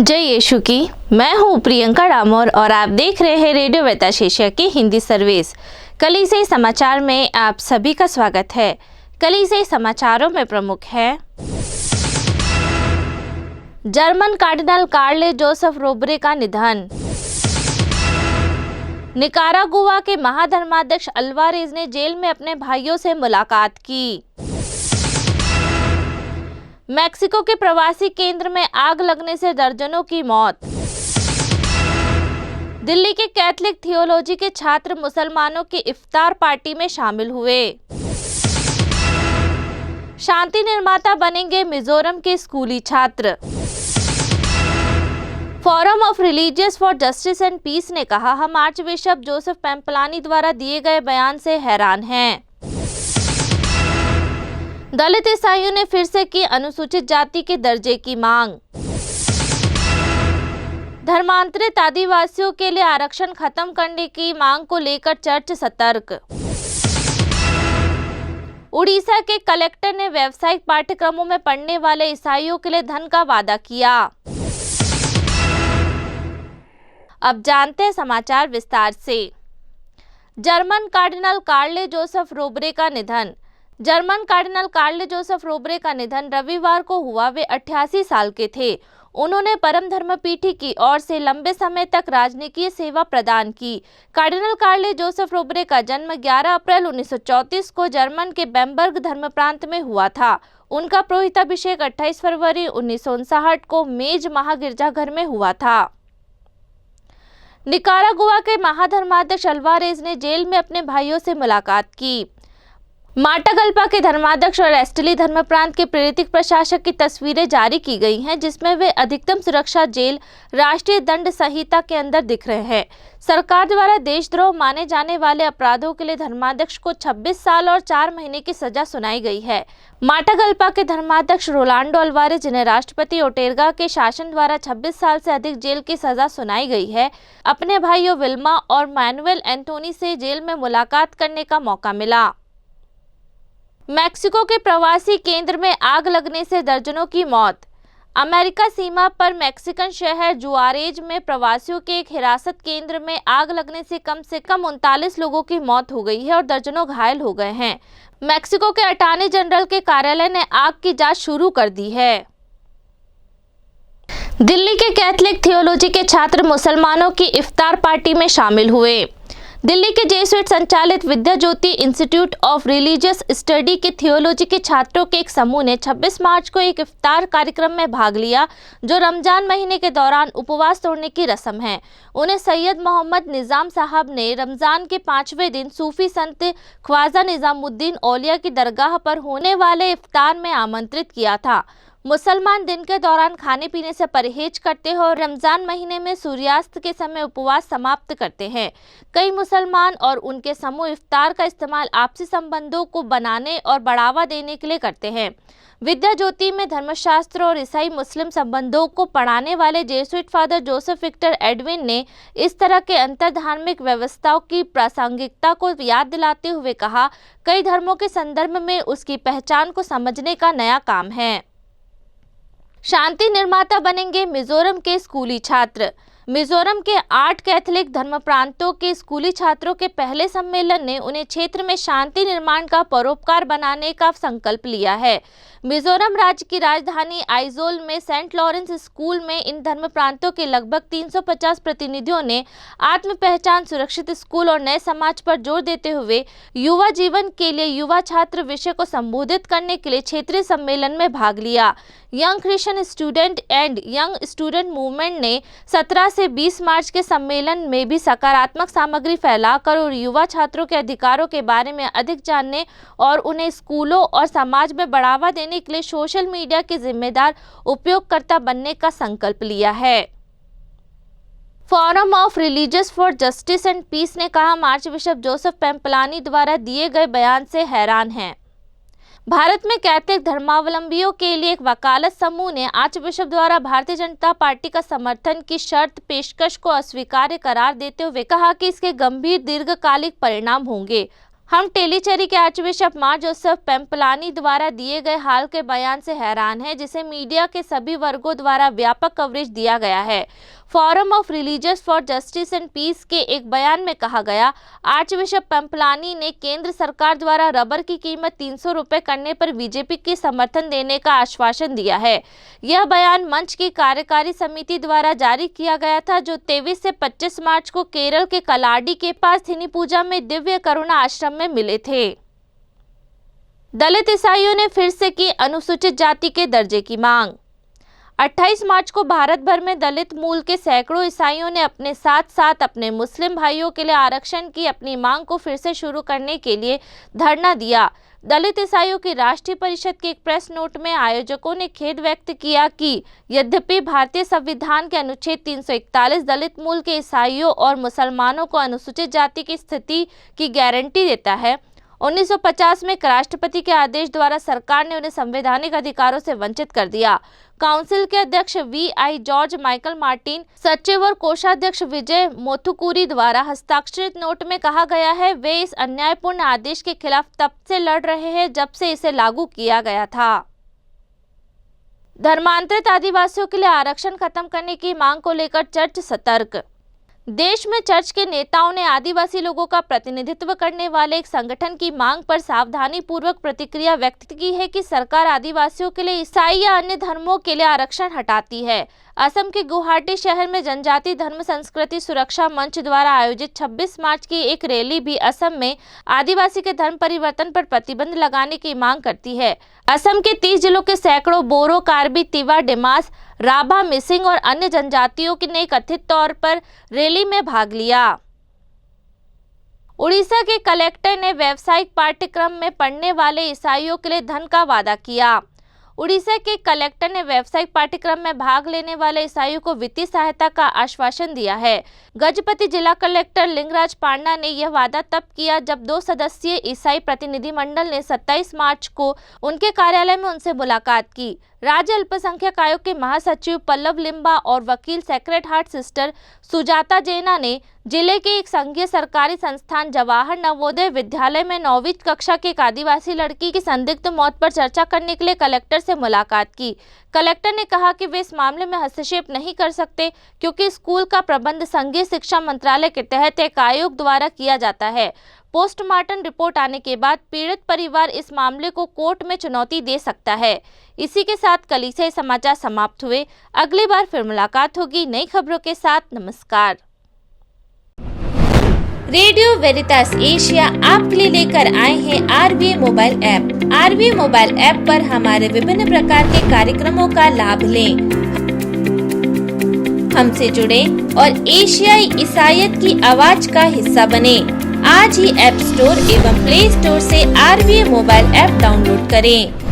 जय यीशु की। मैं हूँ प्रियंका डामोर और आप देख रहे हैं रेडियो वेताशेषिया की हिंदी सर्विस। कलीसिया समाचार में आप सभी का स्वागत है। कलीसिया समाचारों में प्रमुख है जर्मन कार्डिनल कार्ल जोसेफ रोबरे का निधन। निकारागुआ के महाधर्माध्यक्ष अल्वारेज ने जेल में अपने भाइयों से मुलाकात की। मैक्सिको के प्रवासी केंद्र में आग लगने से दर्जनों की मौत। दिल्ली के कैथलिक थियोलॉजी के छात्र मुसलमानों की इफ्तार पार्टी में शामिल हुए। शांति निर्माता बनेंगे मिजोरम के स्कूली छात्र। Forum of Religious for Justice and Peace ने कहा, हम आर्च बिशप जोसेफ पेम्पलानी द्वारा दिए गए बयान से हैरान हैं। दलित ईसाइयों ने फिर से की अनुसूचित जाति के दर्जे की मांग। धर्मांतरित आदिवासियों के लिए आरक्षण खत्म करने की मांग को लेकर चर्च सतर्क। उड़ीसा के कलेक्टर ने व्यावसायिक पाठ्यक्रमों में पढ़ने वाले ईसाइयों के लिए धन का वादा किया। अब जानते हैं समाचार विस्तार से। जर्मन कार्डिनल कार्ल जोसेफ रोबरे का निधन। जर्मन कार्डिनल कार्ल जोसेफ रोबरे का निधन रविवार को हुआ। वे 88 साल के थे। उन्होंने परम धर्मपीठी की ओर से लंबे समय तक राजनीतिक सेवा प्रदान की। कार्डिनल कार्ल जोसेफ रोबरे का जन्म 11 अप्रैल 1934 को जर्मन के बैम्बर्ग धर्म प्रांत में हुआ था। उनका पुरोहिताभिषेक 28 फरवरी 1959 को मेज महागिरजाघर में हुआ था। निकारागुआ के महाधर्माध्यक्ष अल्वारेज ने जेल में अपने भाइयों से मुलाकात की। माटागल्पा के धर्माध्यक्ष और एस्टली धर्म प्रांत के प्रेरित प्रशासक की तस्वीरें जारी की गई हैं, जिसमें वे अधिकतम सुरक्षा जेल राष्ट्रीय दंड संहिता के अंदर दिख रहे हैं। सरकार द्वारा देशद्रोह माने जाने वाले अपराधों के लिए धर्माध्यक्ष को 26 साल और 4 महीने की सजा सुनाई गई है। माटागल्पा के धर्माध्यक्ष रोलांडो अल्वारेज, जिन्हें राष्ट्रपति ओटेगा के शासन द्वारा 26 साल से अधिक जेल की सजा सुनाई गई है, अपने भाइयों विल्मा और मैनुएल एंटोनी से जेल में मुलाकात करने का मौका मिला। मैक्सिको के प्रवासी केंद्र में आग लगने से दर्जनों की मौत। अमेरिका सीमा पर मैक्सिकन शहर जुआरेज में प्रवासियों के एक हिरासत केंद्र में आग लगने से कम 39 लोगों की मौत हो गई है और दर्जनों घायल हो गए हैं। मैक्सिको के अटॉर्नी जनरल के कार्यालय ने आग की जांच शुरू कर दी है। दिल्ली के कैथलिक थियोलॉजी के छात्र मुसलमानों की इफ्तार पार्टी में शामिल हुए। दिल्ली के जेसुइट संचालित विद्या ज्योति इंस्टीट्यूट ऑफ रिलीजियस स्टडी के थियोलॉजी के छात्रों के एक समूह ने 26 मार्च को एक इफ्तार कार्यक्रम में भाग लिया, जो रमजान महीने के दौरान उपवास तोड़ने की रस्म है। उन्हें सैयद मोहम्मद निज़ाम साहब ने रमजान के 5वें दिन सूफी संत ख्वाजा निज़ामुद्दीन औलिया की दरगाह पर होने वाले इफ्तार में आमंत्रित किया था। मुसलमान दिन के दौरान खाने पीने से परहेज करते हैं और रमजान महीने में सूर्यास्त के समय उपवास समाप्त करते हैं। कई मुसलमान और उनके समूह इफ्तार का इस्तेमाल आपसी संबंधों को बनाने और बढ़ावा देने के लिए करते हैं। विद्या ज्योति में धर्मशास्त्र और ईसाई मुस्लिम संबंधों को पढ़ाने वाले Jesuit Father Joseph Victor Edwin ने इस तरह के अंतर्धार्मिक व्यवस्थाओं की प्रासंगिकता को याद दिलाते हुए कहा, कई धर्मों के संदर्भ में उसकी पहचान को समझने का नया काम है। शांति निर्माता बनेंगे मिजोरम के स्कूली छात्र। मिजोरम के 8 कैथलिक धर्म प्रांतों के स्कूली छात्रों के पहले सम्मेलन ने उन्हें क्षेत्र में शांति निर्माण का परोपकार बनाने का संकल्प लिया है। मिजोरम राज्य की राजधानी आइजोल में सेंट लॉरेंस स्कूल में इन धर्म प्रांतों के लगभग 350 प्रतिनिधियों ने आत्म पहचान, सुरक्षित स्कूल और नए समाज पर जोर देते हुए युवा जीवन के लिए युवा छात्र विषय को संबोधित करने के लिए क्षेत्रीय सम्मेलन में भाग लिया। Young Christian student and young student movement ने 17 से 20 मार्च के सम्मेलन में भी सकारात्मक सामग्री फैलाकर और युवा छात्रों के अधिकारों के बारे में अधिक जानने और उन्हें स्कूलों और समाज में बढ़ावा देने के लिए सोशल मीडिया के जिम्मेदार उपयोगकर्ता बनने का संकल्प लिया है। Forum of Religious for Justice and Peace ने कहा, आर्च बिशप जोसेफ पेम्पलानी द्वारा दिए गए बयान से हैरान हैं। भारत में कैथलिक धर्मावलंबियों के लिए एक वकालत समूह ने आर्च बिशप द्वारा भारतीय जनता पार्टी का समर्थन की शर्त पेशकश को अस्वीकार्य करार देते हुए कहा कि इसके गंभीर दीर्घकालिक परिणाम होंगे। हम टेलीचेरी के आर्चबिशप मार जोसेफ पेम्पलानी द्वारा दिए गए हाल के बयान से हैरान हैं, जिसे मीडिया के सभी वर्गों द्वारा व्यापक कवरेज दिया गया है। Forum of Religious for Justice and Peace के एक बयान में कहा गया, आर्चबिशप पेम्पलानी ने केंद्र सरकार द्वारा रबर की कीमत 300 रुपये करने पर बीजेपी की समर्थन देने का आश्वासन दिया है। यह बयान मंच की कार्यकारी समिति द्वारा जारी किया गया था, जो 23 से 25 मार्च को केरल के कलाडी के पास थिनीपूजा में दिव्य करुणा आश्रम में मिले थे। दलित ईसाइयों ने फिर से की अनुसूचित जाति के दर्जे की मांग। 28 मार्च को भारत भर में दलित मूल के सैकड़ों ईसाइयों ने अपने साथ साथ अपने मुस्लिम भाइयों के लिए आरक्षण की अपनी मांग को फिर से शुरू करने के लिए धरना दिया। दलित ईसाइयों की राष्ट्रीय परिषद के एक प्रेस नोट में आयोजकों ने खेद व्यक्त किया कि यद्यपि भारतीय संविधान के अनुच्छेद 341 दलित मूल के ईसाइयों और मुसलमानों को अनुसूचित जाति की स्थिति की गारंटी देता है, 1950 में एक राष्ट्रपति के आदेश द्वारा सरकार ने उन्हें संवैधानिक अधिकारों से वंचित कर दिया। काउंसिल के अध्यक्ष वी.आई. जॉर्ज माइकल मार्टिन, सचिव और कोषाध्यक्ष विजय मोथुकुरी द्वारा हस्ताक्षरित नोट में कहा गया है, वे इस अन्यायपूर्ण आदेश के खिलाफ तब से लड़ रहे हैं जब से इसे लागू किया गया था। धर्मांतरित आदिवासियों के लिए आरक्षण खत्म करने की मांग को लेकर चर्च सतर्क। देश में चर्च के नेताओं ने आदिवासी लोगों का प्रतिनिधित्व करने वाले एक संगठन की मांग पर सावधानी पूर्वक प्रतिक्रिया व्यक्त की है कि सरकार आदिवासियों के लिए ईसाई या अन्य धर्मों के लिए आरक्षण हटाती है। असम के गुवाहाटी शहर में जनजाति धर्म संस्कृति सुरक्षा मंच द्वारा आयोजित 26 मार्च की एक रैली भी असम में आदिवासी के धर्म परिवर्तन पर प्रतिबंध लगाने की मांग करती है। असम के 30 जिलों के सैकड़ों बोरो, कार्बी, तिवा, डिमास, राभा, मिसिंग और अन्य जनजातियों ने कथित तौर पर रैली में भाग लिया। उड़ीसा के कलेक्टर ने व्यावसायिक पाठ्यक्रम में पढ़ने वाले ईसाइयों के लिए धन का वादा किया। उड़ीसा के कलेक्टर ने व्यावसायिक पाठ्यक्रम में भाग लेने वाले ईसाइयों को वित्तीय सहायता का आश्वासन दिया है। गजपति जिला कलेक्टर लिंगराज पांडा ने यह वादा तब किया जब 2 सदस्यीय ईसाई प्रतिनिधिमंडल ने 27 मार्च को उनके कार्यालय में उनसे मुलाकात की। राज्य अल्पसंख्यक आयोग के महासचिव पल्लव लिम्बा और वकील सेक्रेड हार्ट सिस्टर सुजाता जैना ने जिले के एक संघीय सरकारी संस्थान जवाहर नवोदय विद्यालय में 9वीं कक्षा की एक आदिवासी लड़की की संदिग्ध मौत पर चर्चा करने के लिए कलेक्टर से मुलाकात की। कलेक्टर ने कहा कि वे इस मामले में हस्तक्षेप नहीं कर सकते क्योंकि स्कूल का प्रबंध संघीय शिक्षा मंत्रालय के तहत एक आयोग द्वारा किया जाता है। पोस्टमार्टम रिपोर्ट आने के बाद पीड़ित परिवार इस मामले को कोर्ट में चुनौती दे सकता है। इसी के साथ कलीसिया समाचार समाप्त हुए। अगली बार फिर मुलाकात होगी नई खबरों के साथ। नमस्कार। रेडियो वेरितास एशिया आपके लिए लेकर आए हैं RVA mobile app. RVA mobile app पर हमारे विभिन्न प्रकार के कार्यक्रमों का लाभ लें, हमसे जुड़े और एशियाई ईसाईयत की आवाज का हिस्सा बने। आज ही ऐप स्टोर एवं प्ले स्टोर से RVA मोबाइल ऐप डाउनलोड करें।